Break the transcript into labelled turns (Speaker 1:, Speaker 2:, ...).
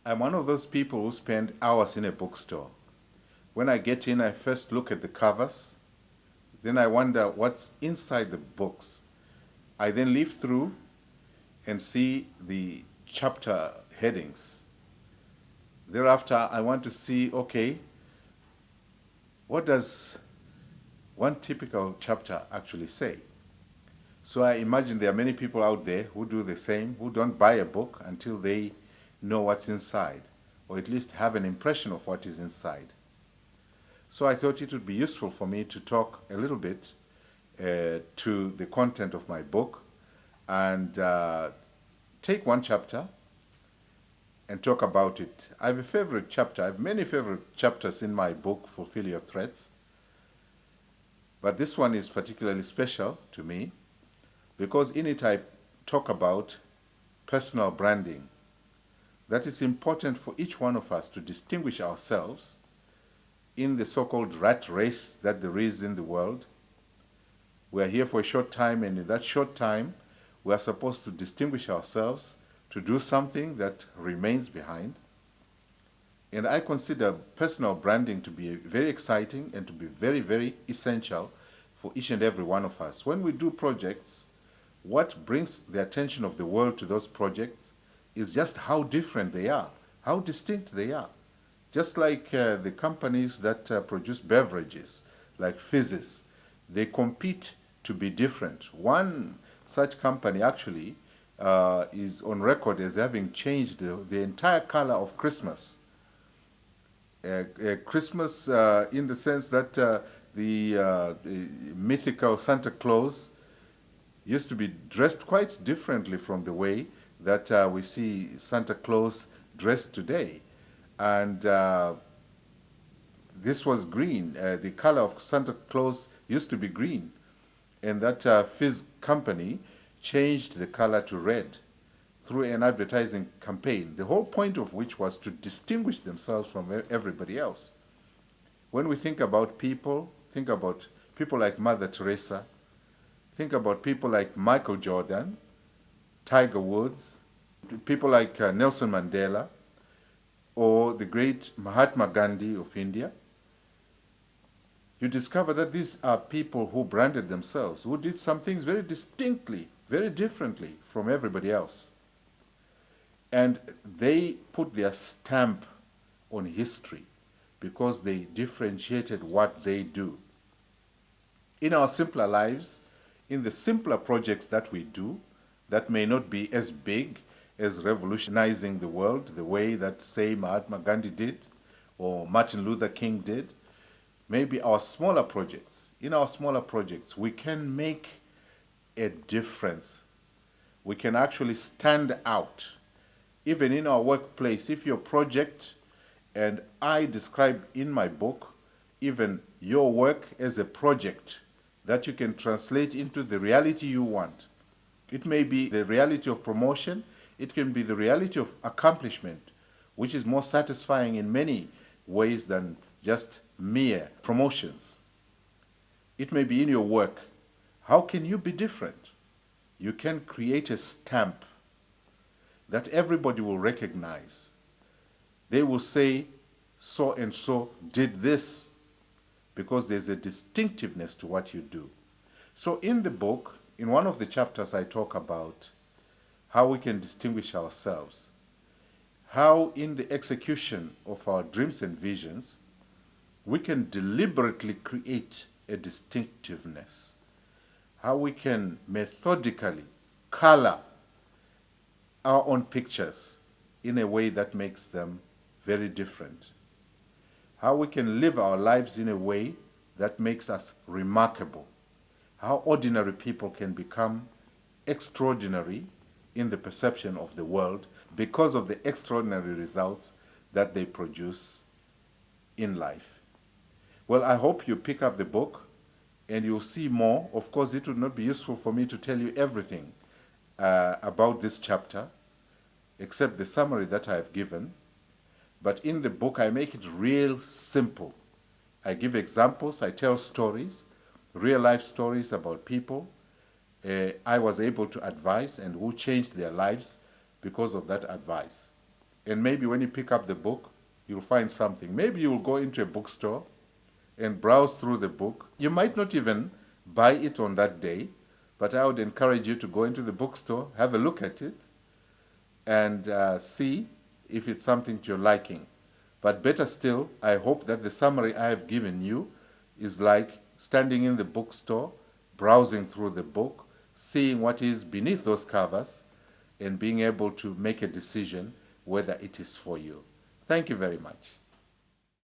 Speaker 1: I'm one of those people who spend hours in a bookstore. When I get in, I first look at the covers, then I wonder what's inside the books. I then leaf through and see the chapter headings. Thereafter, I want to see, okay, what does one typical chapter actually say? So I imagine there are many people out there who do the same, who don't buy a book until they know what's inside, or at least have an impression of what is inside. So I thought it would be useful for me to talk a little bit to the content of my book and take one chapter and talk about it. I have a favorite chapter. I have many favorite chapters in my book, Fulfill Your Threats. But this one is particularly special to me because in it I talk about personal branding. That it's important for each one of us to distinguish ourselves in the so-called rat race that there is in the world. We are here for a short time, and in that short time, we are supposed to distinguish ourselves to do something that remains behind. And I consider personal branding to be very exciting and to be very, very essential for each and every one of us. When we do projects, what brings the attention of the world to those projects is just how different they are, how distinct they are. Just like the companies that produce beverages, like Fizz, they compete to be different. One such company actually is on record as having changed the entire color of Christmas. Christmas in the sense that the mythical Santa Claus used to be dressed quite differently from the way that we see Santa Claus dressed today. And this was green. The color of Santa Claus used to be green. And that Fizz company changed the color to red through an advertising campaign, the whole point of which was to distinguish themselves from everybody else. When we think about people like Mother Teresa, think about people like Michael Jordan, Tiger Woods, people like Nelson Mandela, or the great Mahatma Gandhi of India, you discover that these are people who branded themselves, who did some things very distinctly, very differently from everybody else. And they put their stamp on history because they differentiated what they do. In our simpler lives, in the simpler projects that we do, that may not be as big as revolutionizing the world the way that, say, Mahatma Gandhi did or Martin Luther King did, maybe our smaller projects, in our smaller projects, we can make a difference. We can actually stand out. Even in our workplace, if your project, and I describe in my book, even your work as a project that you can translate into the reality you want. It may be the reality of promotion, it can be the reality of accomplishment, which is more satisfying in many ways than just mere promotions. It may be in your work. How can you be different? You can create a stamp that everybody will recognize. They will say, so and so did this, because there's a distinctiveness to what you do. So in the book, in one of the chapters, I talk about how we can distinguish ourselves, how in the execution of our dreams and visions, we can deliberately create a distinctiveness, how we can methodically color our own pictures in a way that makes them very different, how we can live our lives in a way that makes us remarkable, how ordinary people can become extraordinary in the perception of the world because of the extraordinary results that they produce in life. Well, I hope you pick up the book and you'll see more. Of course, it would not be useful for me to tell you everything about this chapter, except the summary that I have given. But in the book, I make it real simple. I give examples, I tell stories, real life stories about people I was able to advise and who changed their lives because of that advice. And maybe when you pick up the book, you'll find something. Maybe you'll go into a bookstore and browse through the book. You might not even buy it on that day, but I would encourage you to go into the bookstore, have a look at it, and see if it's something to your liking. But better still, I hope that the summary I have given you is like standing in the bookstore, browsing through the book, seeing what is beneath those covers, and being able to make a decision whether it is for you. Thank you very much.